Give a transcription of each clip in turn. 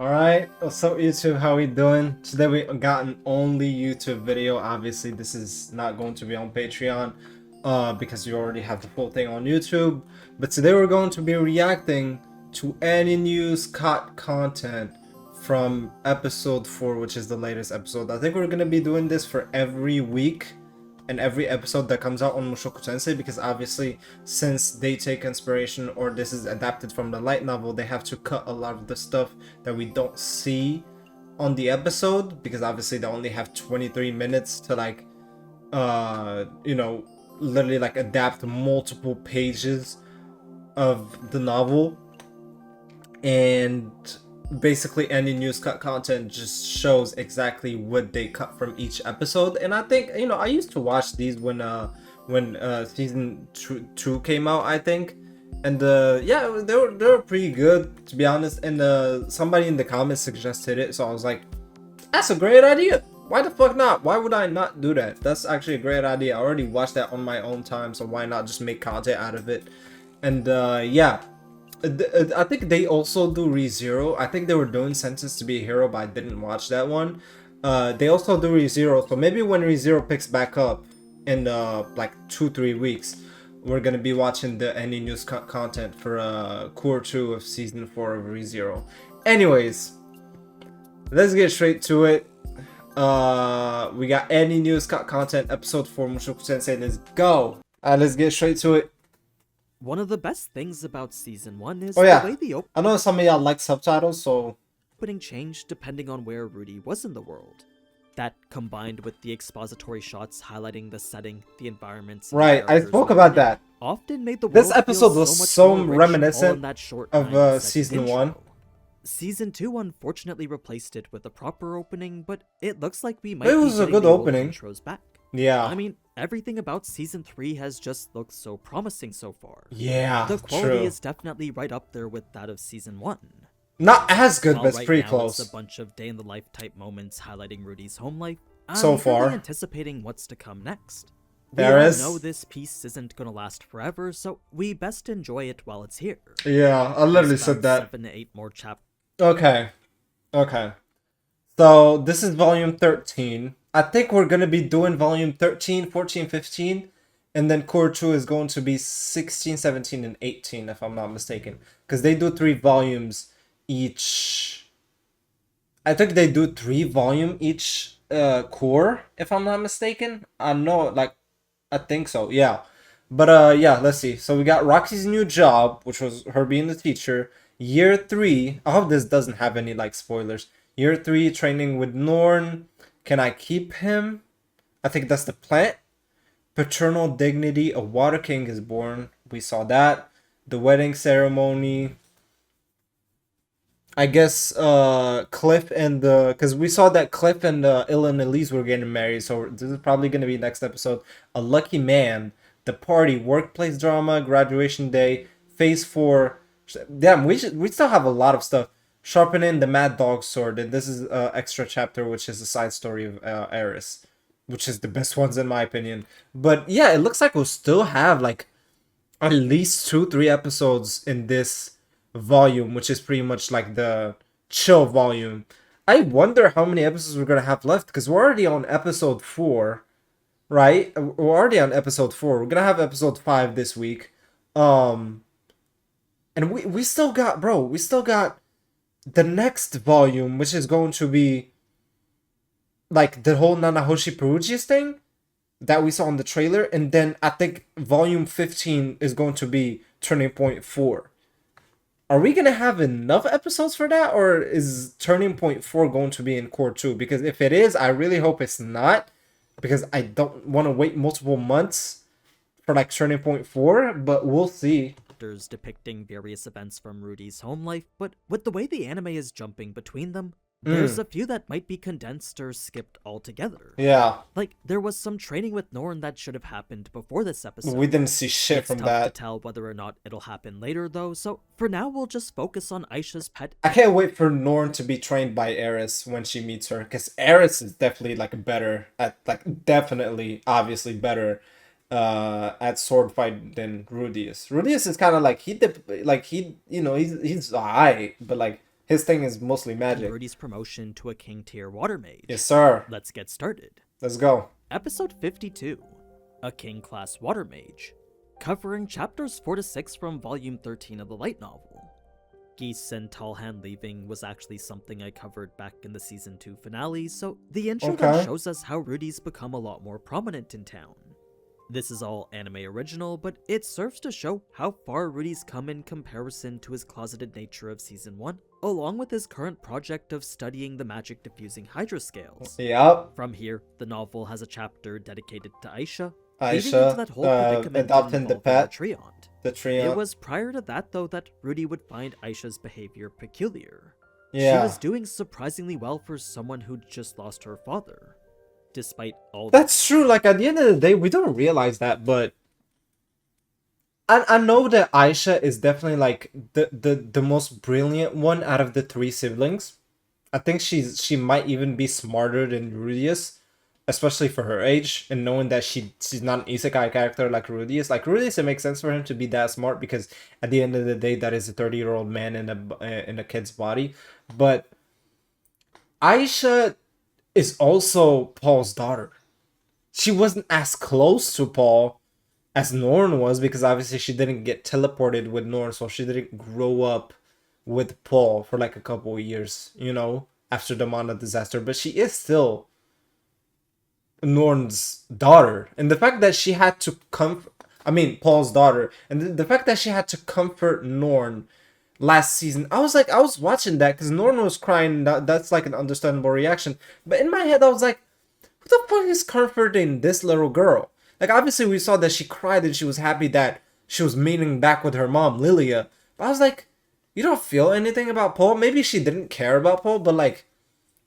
Alright, what's up YouTube, how we doing? Today we got an only YouTube video. Obviously this is not going to be on Patreon because you already have the full thing on YouTube. But today we're going to be reacting to any news cut content from episode 4, which is the latest episode. I think we're going to be doing this for every week and every episode that comes out on Mushoku Tensei, because obviously since they take inspiration, or this is adapted from the light novel, they have to cut a lot of the stuff that we don't see on the episode, because obviously they only have 23 minutes to like literally like adapt multiple pages of the novel. And basically any news cut content just shows exactly what they cut from each episode. And I think, I used to watch these when season 2 came out, I think. And yeah, they were pretty good, to be honest. And somebody in the comments suggested it, so I was like, that's a great idea. Why the fuck not? Why would I not do that? That's actually a great idea. I already watched that on my own time, so why not just make content out of it? And yeah, I think they also do ReZero. I think they were doing Sentenced to be a Hero, but I didn't watch that one. They also do ReZero, so maybe when ReZero picks back up in like 2-3 weeks, we're gonna be watching the any news content for core 2 of season 4 of ReZero. Anyways, let's get straight to it. We got any news content episode 4 Mushoku Tensei. Let's go. Let's get straight to it. One of the best things about Season 1 is Oh yeah, the way the I know some of y'all like subtitles, so opening changed depending on where Rudy was in the world. That, combined with the expository shots highlighting the setting, the environments, and the right, I characters spoke within about it, that. often made the This world episode feel was so much so more rich reminiscent all in that short of 90-second season intro. 1. Season 2 unfortunately replaced it with a proper opening, but it looks like we might It be was a getting good the old opening. intros back. Yeah. I mean, everything about Season 3 has just looked so promising so far. Yeah, The quality true. is definitely right up there with that of Season 1. Not as good, While but it's right pretty now close. it's a bunch of day-in-the-life type moments highlighting Rudy's home life, I'm So eagerly far. anticipating what's to come next. We There all is. know this piece isn't gonna last forever, so we best enjoy it while it's here. Yeah, I literally There's said about that. 7 to 8 more chapters. Okay. Okay. So this is volume 13. I think we're going to be doing volume 13, 14, 15. And then core 2 is going to be 16, 17, and 18, if I'm not mistaken. Because they do 3 volumes each. I think they do 3 volume each core, if I'm not mistaken. I know, like, I think so, yeah. But yeah, let's see. So we got Roxy's new job, which was her being the teacher. Year 3. I hope this doesn't have any like spoilers. Year 3 training with Norn. Can I keep him? I think that's the plant. Paternal dignity. A water king is born. We saw that. The wedding ceremony. I guess Cliff and the, because we saw that Cliff and Illa and Elise were getting married, so this is probably gonna be next episode. A lucky man, the party, workplace drama, graduation day, phase 4. Damn, we still have a lot of stuff. Sharpening the Mad Dog sword, and this is extra chapter, which is a side story of Eris, which is the best ones in my opinion. But yeah, it looks like we'll still have like at least 2-3 episodes in this volume, which is pretty much like the chill volume. I wonder how many episodes we're gonna have left, because we're already on episode 4, right? We're already on episode 4. We're gonna have episode 5 this week. And we still got, bro, we still got the next volume, which is going to be like the whole Nanahoshi Perugia's thing that we saw in the trailer, and then I think volume 15 is going to be Turning Point 4. Are we gonna have enough episodes for that, or is Turning Point 4 going to be in core 2? Because if it is, I really hope it's not, because I don't want to wait multiple months for like Turning Point 4, but we'll see. Depicting various events from Rudy's home life, but with the way the anime is jumping between them, there's a few that might be condensed or skipped altogether. Yeah. Like, there was some training with Norn that should have happened before this episode. We didn't see shit It's from tough that. to tell whether or not it'll happen later, though, so for now we'll just focus on Aisha's pet. I can't wait for Norn to be trained by Eris when she meets her, because Eris is definitely like better at, like, definitely, obviously better at sword fight than Rudius. Rudius is kind of like, he's alright, but like His thing is mostly and magic. Rudy's promotion to a king tier water mage. Yes, sir. Let's get started. Let's go. Episode 52, a king class water mage, covering chapters 4 to 6 from volume 13 of the light novel. Geese and Tallhand leaving was actually something I covered back in the season 2 finale, so the intro then shows us how Rudy's become a lot more prominent in town. This is all anime original, but it serves to show how far Rudy's come in comparison to his closeted nature of season 1, along with his current project of studying the magic diffusing hydra scales. Yep. From here, the novel has a chapter dedicated to Aisha, Aisha, adopting the pet. Treant. The Treant. It was prior to that, though, that Rudy would find Aisha's behavior peculiar. Yeah. She was doing surprisingly well for someone who'd just lost her father. Despite all That's true, like at the end of the day, we don't realize that, but I know that Aisha is definitely like the most brilliant one out of the 3 siblings. I think she might even be smarter than Rudius, especially for her age, and knowing that she's not an isekai character like Rudius. Like Rudius, it makes sense for him to be that smart because at the end of the day, that is a 30-year-old man in a kid's body. But Aisha is also Paul's daughter. She wasn't as close to Paul as Norn was because obviously she didn't get teleported with Norn, so she didn't grow up with Paul for like a couple of years, you know, after the Mana disaster. But she is still Norn's daughter. And the fact that she had to Paul's daughter. And the fact that she had to comfort Norn last season, I was watching that because Norn was crying. That's like an understandable reaction. But in my head, I was like, who the fuck is comforting this little girl? Like, obviously, we saw that she cried and she was happy that she was meeting back with her mom, Lilia. But I was like, you don't feel anything about Paul? Maybe she didn't care about Paul, but like,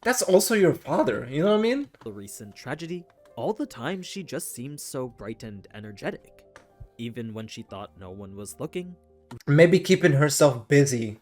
that's also your father. You know what I mean? The recent tragedy, all the time she just seemed so bright and energetic. Even when she thought no one was looking. Maybe keeping herself busy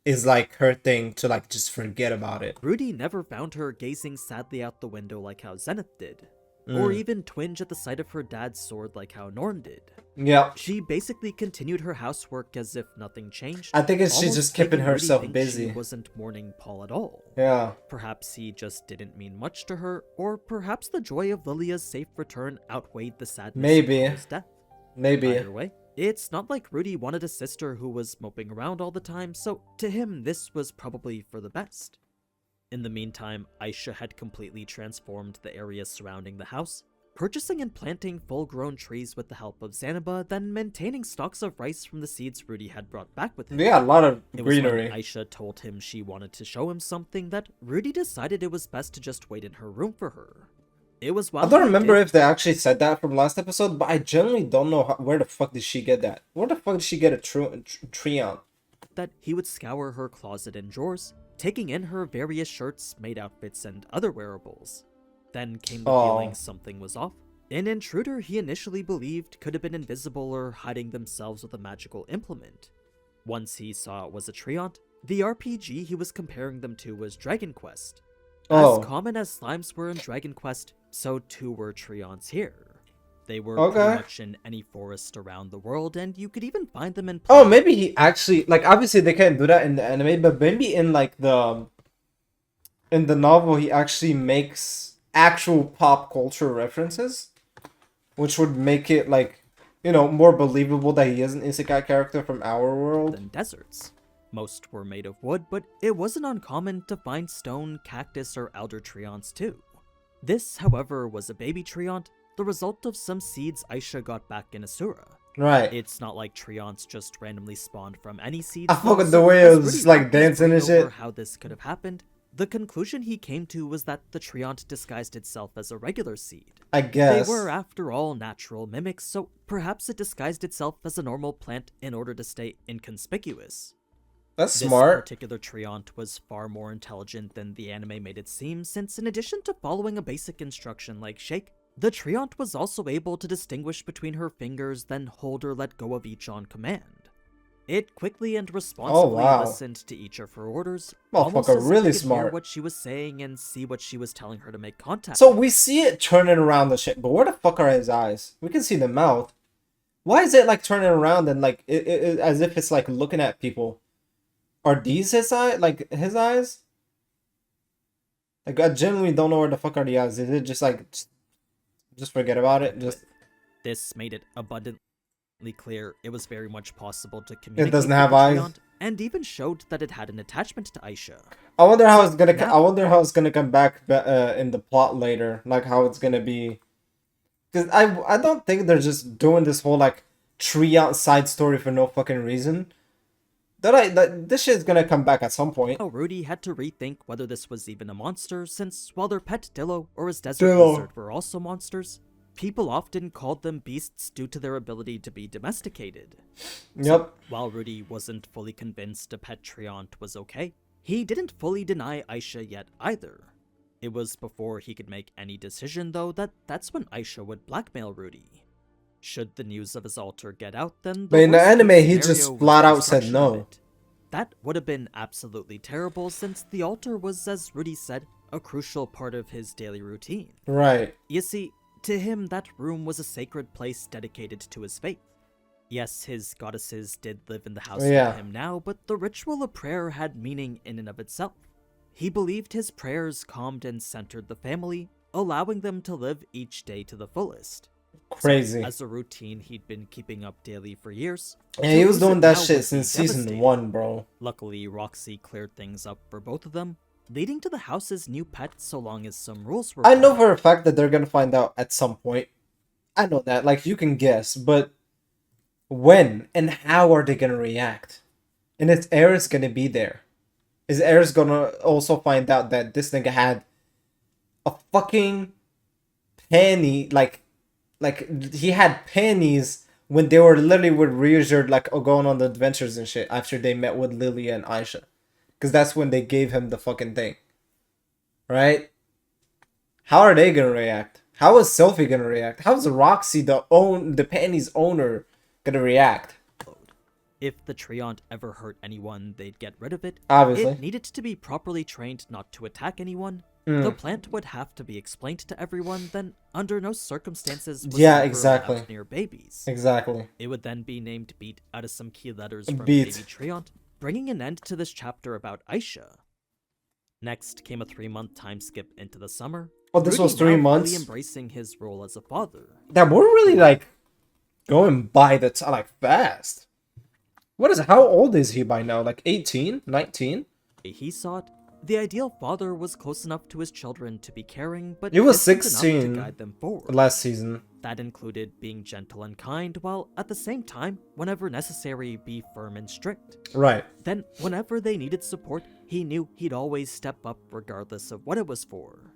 is like her thing to like just forget about it. Rudy never found her gazing sadly out the window like how Zenith did. Or even twinge at the sight of her dad's sword like how Norn did. Yeah. She basically continued her housework as if nothing changed. I think she's just keeping herself Rudy busy. She wasn't mourning Paul at all. Yeah. Perhaps he just didn't mean much to her, or perhaps the joy of Lilia's safe return outweighed the sadness of Paul's death. Maybe. Either way, it's not like Rudy wanted a sister who was moping around all the time, so to him this was probably for the best. In the meantime, Aisha had completely transformed the area surrounding the house, purchasing and planting full-grown trees with the help of Zaniba, then maintaining stalks of rice from the seeds Rudy had brought back with him. Yeah, a lot of greenery. It was when Aisha told him she wanted to show him something that Rudy decided it was best to just wait in her room for her. It was while I don't remember if they actually said that from last episode, but I generally don't know where the fuck did she get that? Where the fuck did she get a Treant? That he would scour her closet and drawers, taking in her various shirts, maid outfits, and other wearables. Then came the feeling something was off. An intruder he initially believed could have been invisible or hiding themselves with a magical implement. Once he saw it was a Treant, the RPG he was comparing them to was Dragon Quest. As common as slimes were in Dragon Quest, so too were Treants here. They were pretty much in any forest around the world, and you could even find them in... Oh, maybe he actually... Like, obviously they can't do that in the anime, but maybe in, like, the... In the novel, he actually makes actual pop culture references, which would make it, like, you know, more believable that he is an isekai character from our world. Than deserts. Most were made of wood, but it wasn't uncommon to find stone, cactus, or elder treants too. This, however, was a baby treant, the result of some seeds Aisha got back in Asura. Right. It's not like treants just randomly spawned from any seeds. I fucking the way it was just like dancing and shit. How this could have happened, the conclusion he came to was that the treant disguised itself as a regular seed. I guess. They were, after all, natural mimics, so perhaps it disguised itself as a normal plant in order to stay inconspicuous. That's smart. This particular treant was far more intelligent than the anime made it seem, since in addition to following a basic instruction like shake, the treant was also able to distinguish between her fingers, then hold or let go of each on command. It quickly and responsibly listened to each of her orders, almost as really if it could hear smart. what she was saying and see what she was telling her to make contact. So we see it turning around the shit, but where the fuck are his eyes? We can see the mouth. Why is it like turning around and like as if it's like looking at people? Are these his eyes? Like his eyes? Like I genuinely don't know where the fuck are the eyes. Is it just like just forget about it? Just This made it abundantly clear it was very much possible to it communicate doesn't with have the eyes. Treant, and even showed that it had an attachment to Aisha. I wonder how it's gonna. Now- I wonder how it's gonna come back in the plot later. Like how it's gonna be. Because I don't think they're just doing this whole like Treant side story for no fucking reason. That this shit's gonna come back at some point. Rudy had to rethink whether this was even a monster, since while their pet Dillo or his desert Dillo. lizard were also monsters, people often called them beasts due to their ability to be domesticated. Yep. While Rudy wasn't fully convinced a pet Treant was okay, he didn't fully deny Aisha yet either. It was before he could make any decision, though, that's when Aisha would blackmail Rudy. Should the news of his altar get out, then But in the worst-case anime, he scenario just was flat the out said destruction of no. it. That would have been absolutely terrible, since the altar was, as Rudy said, a crucial part of his daily routine. Right. You see, to him, that room was a sacred place dedicated to his faith. Yes, his goddesses did live in the house Yeah. with him now, but the ritual of prayer had meaning in and of itself. He believed his prayers calmed and centered the family, allowing them to live each day to the fullest. Crazy. So, as a routine he'd been keeping up daily for years. Yeah, to he was lose doing it that now shit would be since season devastating. 1, bro. Luckily, Roxy cleared things up for both of them, leading to the house's new pet so long as some rules were I know followed. for a fact that they're gonna find out at some point. I know that, like you can guess, but when and how are they gonna react? And is Eris gonna be there? Is Eris gonna also find out that this nigga had a fucking penny, like he had pennies when they were literally with Ryujin, like going on the adventures and shit after they met with Lilia and Aisha, because that's when they gave him the fucking thing, right? How are they gonna react? How is Sophie gonna react? How's Roxy, the penny's owner, gonna react? If the Treant ever hurt anyone, they'd get rid of it. Obviously. It needed to be properly trained not to attack anyone. Mm. The plant would have to be explained to everyone, then under no circumstances was Yeah, it ever exactly. allowed near babies. Exactly. It would then be named Beat out of some key letters from Beat. Baby Treant, bringing an end to this chapter about Aisha. Next came a 3-month time skip into the summer. Oh, this Rudy was 3 now fully months? embracing his role as a father. That we're really like going by the time like fast. What is how old is he by now? Like 18, 19? He saw it. The ideal father was close enough to his children to be caring, but He was distant enough 16 to guide them forward. last season. That included being gentle and kind, while at the same time, whenever necessary, be firm and strict. Right. Then, whenever they needed support, he knew he'd always step up regardless of what it was for.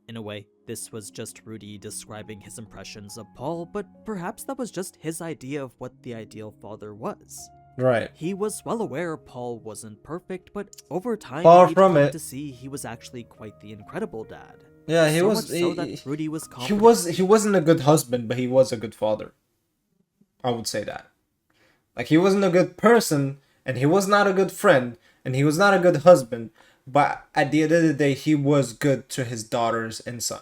In a way, this was just Rudy describing his impressions of Paul, but perhaps that was just his idea of what the ideal father was. Right. He was well aware Paul wasn't perfect, but over time Far he'd from come it. to see he was actually quite the incredible dad. Yeah, he So was. much so that Rudy was He confident. he wasn't a good husband, but he was a good father. I would say that. Like he wasn't a good person, and he was not a good friend, and he was not a good husband. But at the end of the day, he was good to his daughters and son.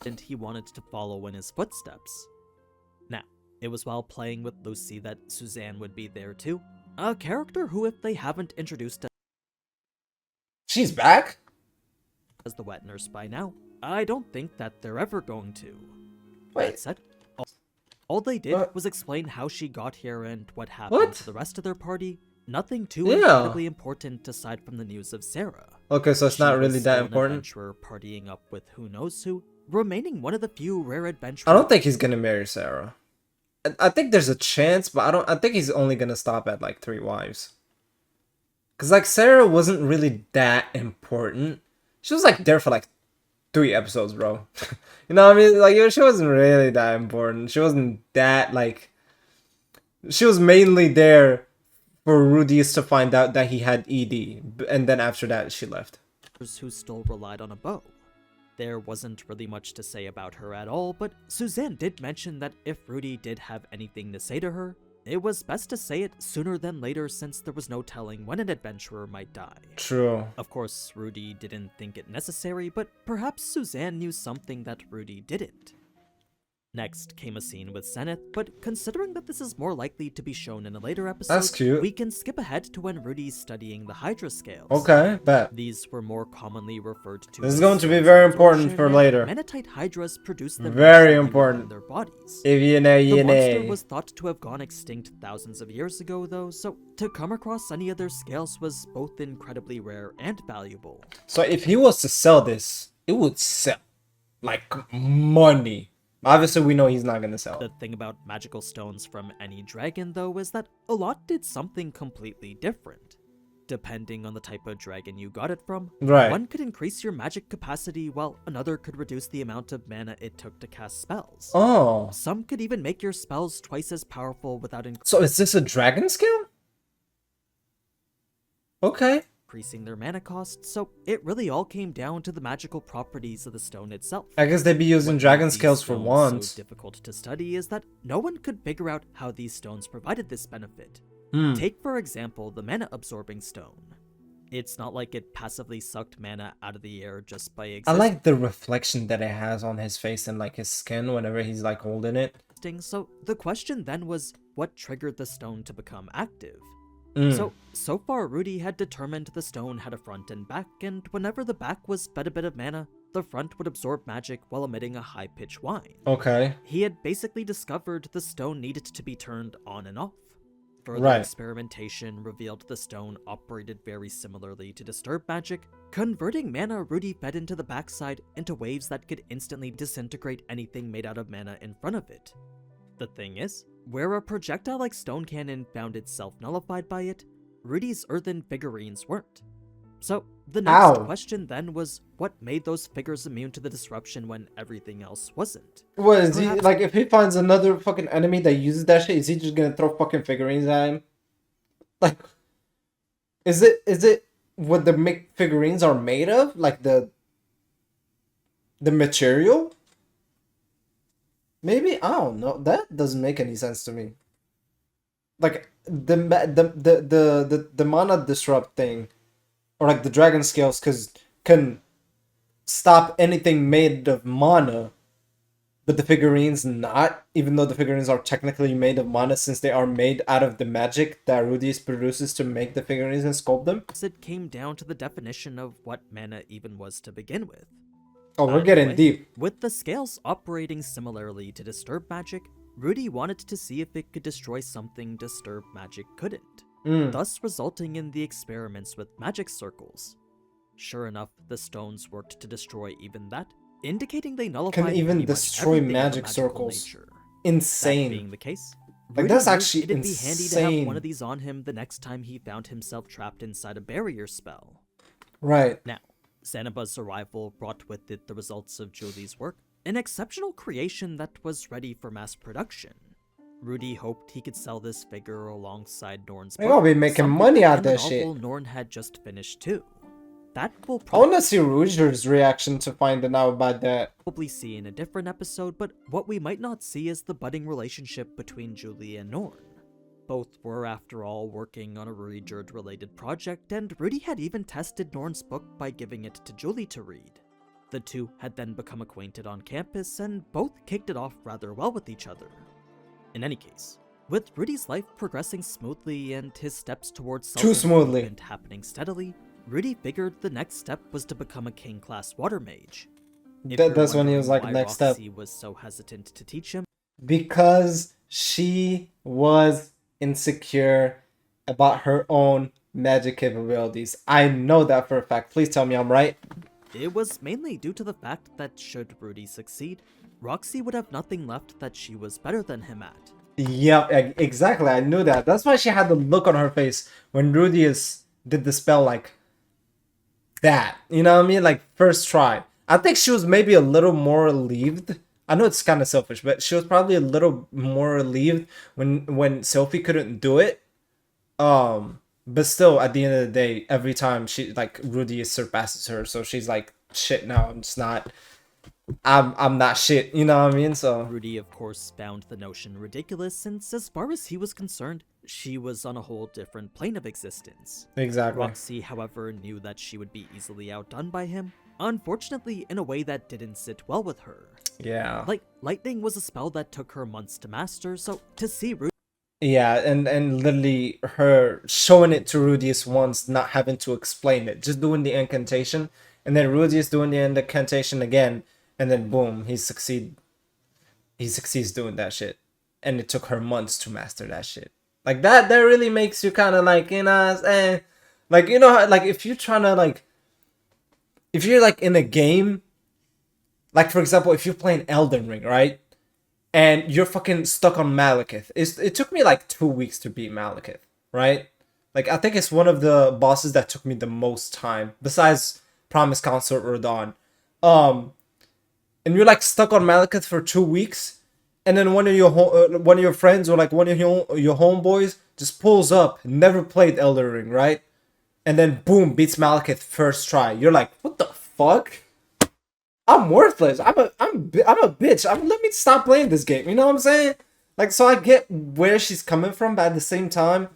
And he wanted to follow in his footsteps. Now, it was while playing with Lucy that Suzanne would be there too. A character who, if they haven't introduced She's back. as the wet nurse by now, I don't think that they're ever going to. That Wait. said, all they did What? was explain how she got here and what happened What? to the rest of their party. Nothing too Yeah. incredibly important aside from the news of Sarah. Okay, so it's not She really was that still an important. adventurer partying up with who knows who, remaining one of the few rare adventurers. I don't think he's gonna marry Sarah. I think there's a chance, but I don't. I think he's only gonna stop at like 3 wives. Cause like Sarah wasn't really that important. She was like there for like 3 episodes, bro. You know what I mean? Like she wasn't really that important. She wasn't that like. She was mainly there for Rudy's to find out that he had ED, and then after that she left. who still relied on a bow. There wasn't really much to say about her at all, but Suzanne did mention that if Rudy did have anything to say to her, it was best to say it sooner than later since there was no telling when an adventurer might die. True. Of course, Rudy didn't think it necessary, but perhaps Suzanne knew something that Rudy didn't. Next came a scene with Zenith, but considering that this is more likely to be shown in a later episode, That's cute. we can skip ahead to when Rudy's studying the Hydra scales. Okay, bet. These were more commonly referred to This is as going to be stones very of important absorption, for and later. Manatite Hydras produce them Very naturally important. within their bodies. If you know, The you monster know. was thought to have gone extinct thousands of years ago, though, so to come across any of their scales was both incredibly rare and valuable. So if he was to sell this, it would sell like money. Obviously, we know he's not gonna sell The it. thing about magical stones from any dragon, though, is that a lot did something completely different. Depending on the type of dragon you got it from, Right. one could increase your magic capacity while another could reduce the amount of mana it took to cast spells. Oh, Some could even make your spells twice as powerful without so is this a dragon scale? Okay. increasing their mana cost, so it really all came down to the magical properties of the stone itself. I guess they'd be using What dragon made these scales for stones once. so difficult to study is that no one could figure out how these stones provided this benefit. Hmm. Take, for example, the mana-absorbing stone. It's not like it passively sucked mana out of the air just by I existing, like the reflection that it has on his face and like his skin whenever he's like holding it. so the question then was, what triggered the stone to become active? Mm. So far Rudy had determined the stone had a front and back, and whenever the back was fed a bit of mana, the front would absorb magic while emitting a high-pitched whine. Okay. He had basically discovered the stone needed to be turned on and off. Further Right. experimentation revealed the stone operated very similarly to disturb magic, converting mana Rudy fed into the backside into waves that could instantly disintegrate anything made out of mana in front of it. The thing is, where a projectile like stone cannon found itself nullified by it, Rudy's earthen figurines weren't. So, the next Ow. question then was, what made those figures immune to the disruption when everything else wasn't? What is he Perhaps- like? If he finds another fucking enemy that uses that shit, is he just gonna throw fucking figurines at him? Like, is it what the figurines are made of? Like the material? Maybe I don't know. That doesn't make any sense to me. Like the mana disrupt thing, or like the dragon scales, can stop anything made of mana, but the figurines not, even though the figurines are technically made of mana since they are made out of the magic that Rudy's produces to make the figurines and sculpt them. It came down to the definition of what mana even was to begin with. Oh, we're Either getting way, deep. With the scales operating similarly to disturb magic, Rudy wanted to see if it could destroy something disturb magic couldn't, thus resulting in the experiments with magic circles. Sure enough, the stones worked to destroy even that, indicating they nullified Can even pretty much destroy everything of a magic magical circles. nature. Insane. That being the case, Like, Rudy that's knew actually it'd be handy to have insane. one of these on him the next time he found himself trapped inside a barrier spell. Right. Now, Xanaba's arrival brought with it the results of Julie's work, an exceptional creation that was ready for mass production. Rudy hoped he could sell this figure alongside Norn's They gonna be making money out and the that shit. novel Norn had just finished too. That we'll I want to see Rouger's reaction to finding out about that. probably see in a different episode, but what we might not see is the budding relationship between Julie and Norn. Both were, after all, working on a Ruijerd-related project, and Rudy had even tested Norn's book by giving it to Julie to read. The two had then become acquainted on campus, and both kicked it off rather well with each other. In any case, with Rudy's life progressing smoothly and his steps towards Too smoothly. self-improvement happening steadily, Rudy figured the next step was to become a king-class water mage. If you're That's when he was wondering like, why next step. Roxy was so hesitant to teach him, Because she was insecure about her own magic capabilities. I know that for a fact. Please tell me I'm right. it was mainly due to the fact that should Rudy succeed, Roxy would have nothing left that she was better than him at. Yep, exactly. I knew that. That's why she had the look on her face when did the spell like that. You know what I mean? Like first try. I think she was maybe a little more relieved. I know it's kind of selfish, but she was probably a little more relieved when Sophie couldn't do it. But still, at the end of the day, every time she like Rudy surpasses her, so she's like, shit. No, I'm just not. I'm not shit. You know what I mean? So Rudy, of course, found the notion ridiculous since, as far as he was concerned, she was on a whole different plane of existence. exactly. Roxy, however, knew that she would be easily outdone by him, unfortunately in a way that didn't sit well with her. Yeah. Like, lightning was a spell that took her months to master, so to see Rudy Yeah, and literally her showing it to Rudius once, not having to explain it, just doing the incantation, and then Rudius doing the incantation again, and then boom, he succeeds doing that shit. And it took her months to master that shit. Like that really makes you kind of like, like, you know, like if you're trying to like, if you're like in a game, like for example, if you're playing Elden Ring, right? And you're fucking stuck on Malekith. It took me like 2 weeks to beat Malekith, right? Like I think it's one of the bosses that took me the most time, besides Promise Consort Rodon. And you're like stuck on Malekith for 2 weeks, and then one of your friends or like one of your homeboys just pulls up, never played Elden Ring, right? And then boom, beats Malekith first try. You're like, what the fuck? I'm worthless. I'm a bitch. Let me stop playing this game. You know what I'm saying? Like, so I get where she's coming from, but at the same time,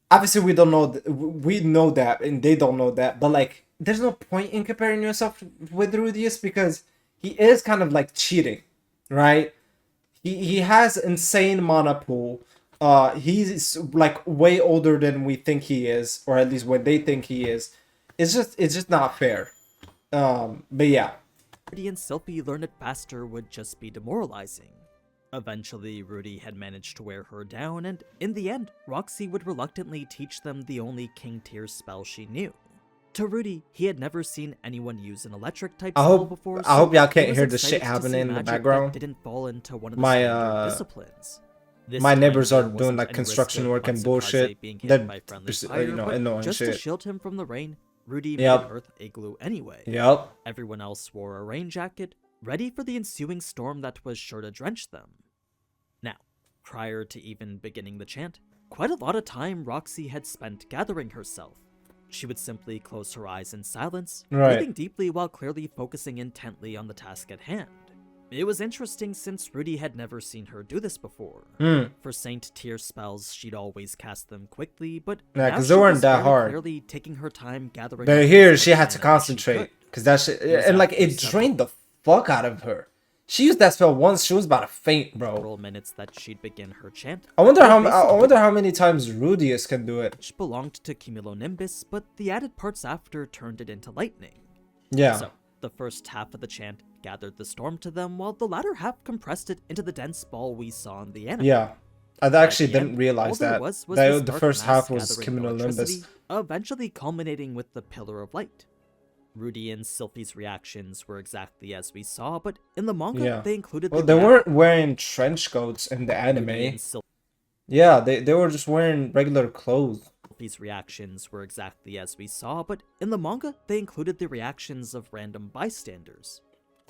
obviously we don't know. We know that, and they don't know that. But like, there's no point in comparing yourself with Rudius because he is kind of like cheating, right? He has insane mana pool. He's like way older than we think he is, or at least when they think he is. It's just not fair. But yeah. and Sylphie learned it faster would just be demoralizing. Eventually, Rudy had managed to wear her down, and in the end, Roxy would reluctantly teach them the only king tier spell she knew. To Rudy, he had never seen anyone use an electric type spell before. I hope y'all he can't was hear the excited shit to happening see in the magic background. that didn't fall into one of the standard disciplines. This My time, neighbors are there doing wasn't like any construction risk of work and Matsukaze bullshit. being hit That by friendly fire, you know, but annoying just to shit. shield him from the rain, Rudy made Yep. an earth igloo anyway. Yep. Everyone else wore a rain jacket, ready for the ensuing storm that was sure to drench them. Now, prior to even beginning the chant, quite a lot of time Roxy had spent gathering herself. She would simply close her eyes in silence, breathing deeply while clearly focusing intently on the task at hand. It was interesting since Rudy had never seen her do this before. For Saint tier spells, she'd always cast them quickly, but Yeah, now because she they weren't was that very hard. clearly taking her time gathering. But up here as she much had to mana as she concentrate could. because that shit, It was and like after it several drained the fuck out of her. She used that spell once, she was about to faint, bro. Several minutes that she'd begin her chant. I wonder But how many times Rudius can do it. which belonged to cumulonimbus, but the added parts after turned it into lightning. Yeah. So, the first half of the chant gathered the storm to them, while the latter half compressed it into the dense ball we saw in the anime. Yeah. I actually At the didn't end, realize all there that. was That this the dark first mass half was gathering Cumulonimbus. electricity, eventually culminating with the Pillar of Light. Rudy and Sylphie's reactions were exactly as we saw, but in the manga, they included Well, the they reaction- weren't wearing trench coats in the Rudy anime. and Yeah, they were just wearing regular clothes. Sylphie's reactions were exactly as we saw, but in the manga, they included the reactions of random bystanders.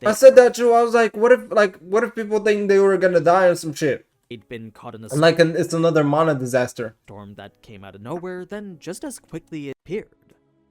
I said that too. I was like, what if people think they were gonna die or some shit? They'd been caught in a It's another mana disaster. storm that came out of nowhere, then just as quickly it appeared.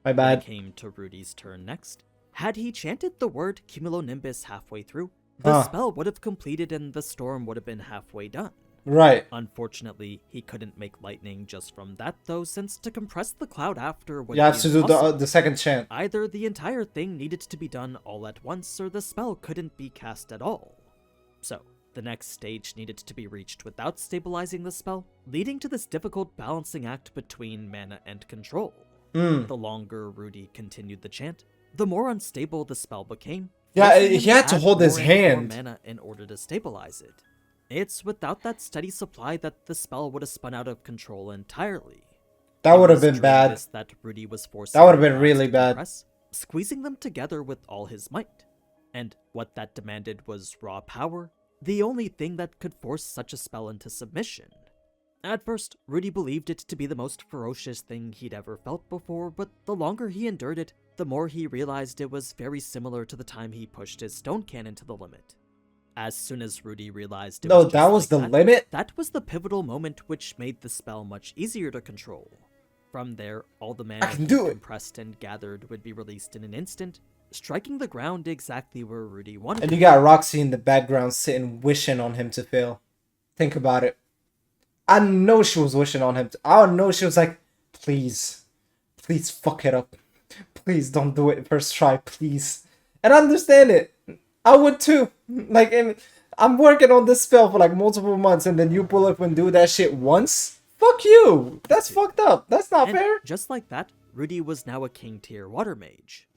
My When bad. it came to Rudy's turn next, had he chanted the word cumulonimbus halfway through, the spell would have completed and the storm would have been halfway done. Right. Unfortunately, he couldn't make lightning just from that though, since to compress the cloud after would You have be to do impossible. the second chant. Either the entire thing needed to be done all at once, or the spell couldn't be cast at all. So, the next stage needed to be reached without stabilizing the spell, leading to this difficult balancing act between mana and control. The longer Rudy continued the chant, the more unstable the spell became. Yeah, forcing him he had to add hold his more and more hand. mana in order to stabilize it. It's without that steady supply that the spell would have spun out of control entirely. That It would have was been during bad. this that Rudy was forced That would have been really bad. compress, squeezing them together with all his might. And what that demanded was raw power, the only thing that could force such a spell into submission. At first, Rudy believed it to be the most ferocious thing he'd ever felt before, but the longer he endured it, the more he realized it was very similar to the time he pushed his stone cannon to the limit. As soon as Rudy realized it No, was that just was like the that, limit? that was the pivotal moment which made the spell much easier to control. From there, all the mana can he do it. compressed and gathered would be released in an instant, striking the ground exactly where Rudy wanted And it. you got Roxy in the background sitting, wishing on him to fail. Think about it. I know she was wishing on him. I know she was like, please fuck it up. please don't do it first try, please. And I understand it. I would too. Like, and I'm working on this spell for like multiple months, and then you pull up and do that shit once? Fuck you. That's fucked up. That's not And fair. just like that, Rudy was now a king tier water mage.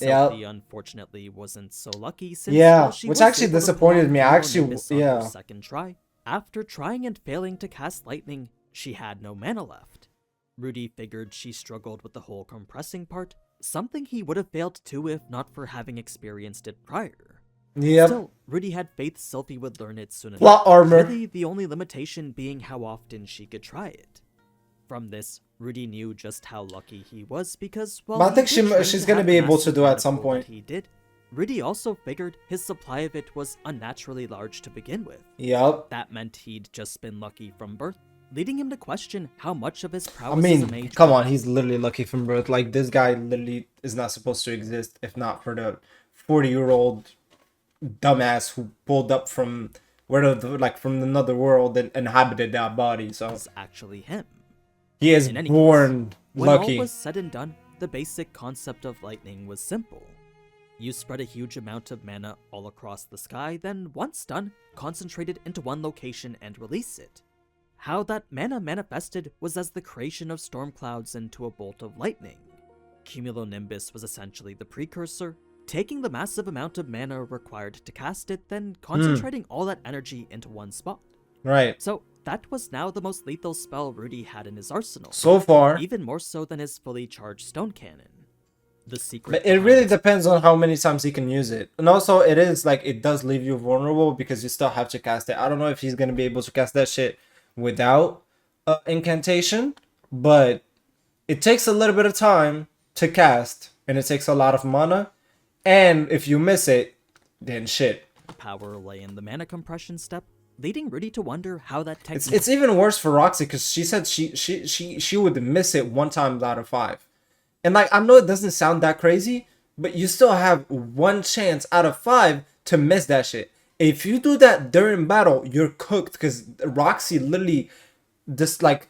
Yeah. Sylphie unfortunately wasn't so lucky since Yeah, while she which was actually able to disappointed pull me. off I actually, Cumulonimbus on her yeah. second try. After trying and failing to cast lightning, she had no mana left. Rudy figured she struggled with the whole compressing part, something he would have failed to if not for having experienced it prior. Yep. Still, Rudy had faith Sylphie would learn it soon enough. Plot armor. Really, the only limitation being how often she could try it. From this, Rudy knew just how lucky he was because while But I he think did train she's to gonna have be able to massive do at mana some pool that point. he did, Rudy also figured his supply of it was unnaturally large to begin with. Yep. That meant he'd just been lucky from birth, leading him to question how much of his I prowess as a mean, mage come on, he's literally lucky from birth. Like, this guy literally is not supposed to exist if not for the 40-year-old dumbass who pulled up from from another world and inhabited that body. So was actually him. he is In any born case, when all lucky. was said and done, the basic concept of lightning was simple. You spread a huge amount of mana all across the sky, then once done, concentrate it into one location and release it. How that mana manifested was as the creation of storm clouds into a bolt of lightning. Cumulonimbus was essentially the precursor, taking the massive amount of mana required to cast it, then concentrating all that energy into one spot. Right. So that was now the most lethal spell Rudy had in his arsenal, So far. even more so than his fully charged stone cannon. The secret But it behind really its depends on how many times he can use it. And also, it is like, it does leave you vulnerable because you still have to cast it. I don't know if he's going to be able to cast that shit without incantation, but it takes a little bit of time to cast, and it takes a lot of mana. And if you miss it, then shit. power lay in the mana compression step, leading Rudy to wonder how that technique It's even worse for Roxy because she said she would miss it 1 time out of 5. And like, I know it doesn't sound that crazy, but you still have 1 chance out of 5 to miss that shit. If you do that during battle, you're cooked because Roxy literally just like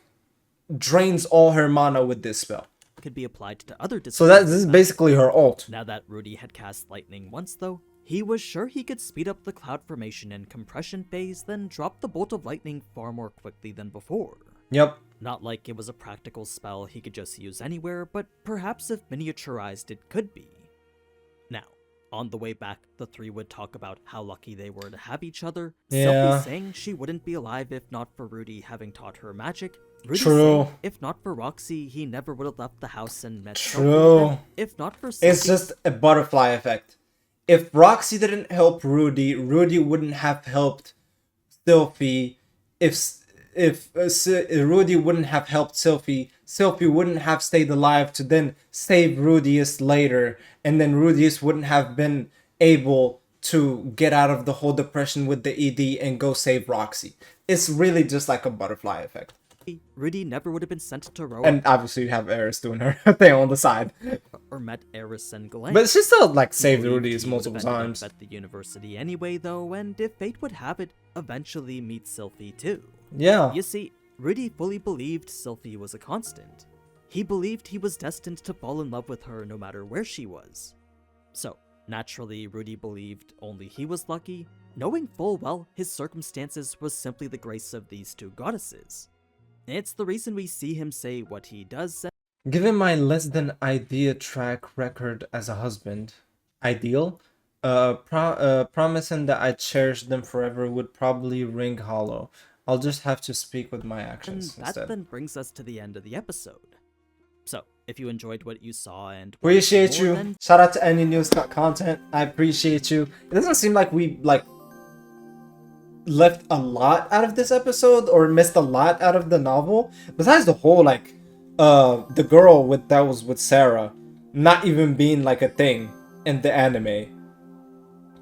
drains all her mana with this spell. could be applied to other So disciplines. this is basically her ult. Now that Rudy had cast lightning once though, he was sure he could speed up the cloud formation and compression phase, then drop the bolt of lightning far more quickly than before. Yep. Not like it was a practical spell he could just use anywhere, but perhaps if miniaturized it could be. Now, on the way back, the three would talk about how lucky they were to have each other, Yeah. Sylphie saying she wouldn't be alive if not for Rudy having taught her magic, Rudy True. saying if not for Roxy, he never would have left the house and met True. Sylphie, and if not for Sylphie, It's just a butterfly effect. If Roxy didn't help Rudy, Rudy wouldn't have helped Sylphie. If Rudy wouldn't have helped Sylphie, Sylphie wouldn't have stayed alive to then save Rudius later, and then Rudius wouldn't have been able to get out of the whole depression with the ED and go save Roxy. It's really just like a butterfly effect. Rudy never would have been sent to Roa And obviously you have Eris doing her thing on the side. or met Eris and Galen. But she still like saved Believed Rudius he would multiple have ended up times. at the university anyway, though, and if fate would have it, eventually meet Sylphie too. Yeah. You see, Rudy fully believed Sylphie was a constant. He believed he was destined to fall in love with her no matter where she was. So, naturally, Rudy believed only he was lucky, knowing full well his circumstances was simply the grace of these two goddesses. It's the reason we see him say what he does. Given my less than ideal track record as a husband, ideal, promising that I cherish them forever would probably ring hollow. I'll just have to speak with my And actions that instead. then brings us to the end of the episode. So, if you enjoyed what you saw and wanted Appreciate more, you. then Shout out to Aninews content. I appreciate you. It doesn't seem like we left a lot out of this episode or missed a lot out of the novel. Besides the whole the girl that was with Sarah not even being like a thing in the anime,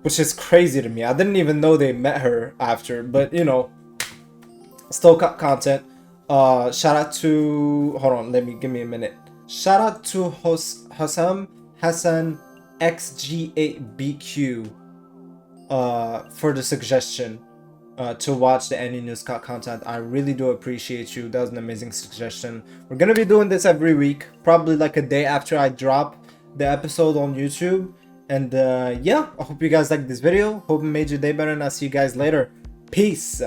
which is crazy to me. I didn't even know they met her after, but you know, still content. Shout out to, hold on, give me a minute. Shout out to Hassan XG8BQ for the suggestion to watch the Aninews content. I really do appreciate you. That was an amazing suggestion. We're gonna be doing this every week, probably like a day after I drop. the episode on YouTube. And yeah, I hope you guys liked this video. Hope it made your day better, and I'll see you guys later. Peace.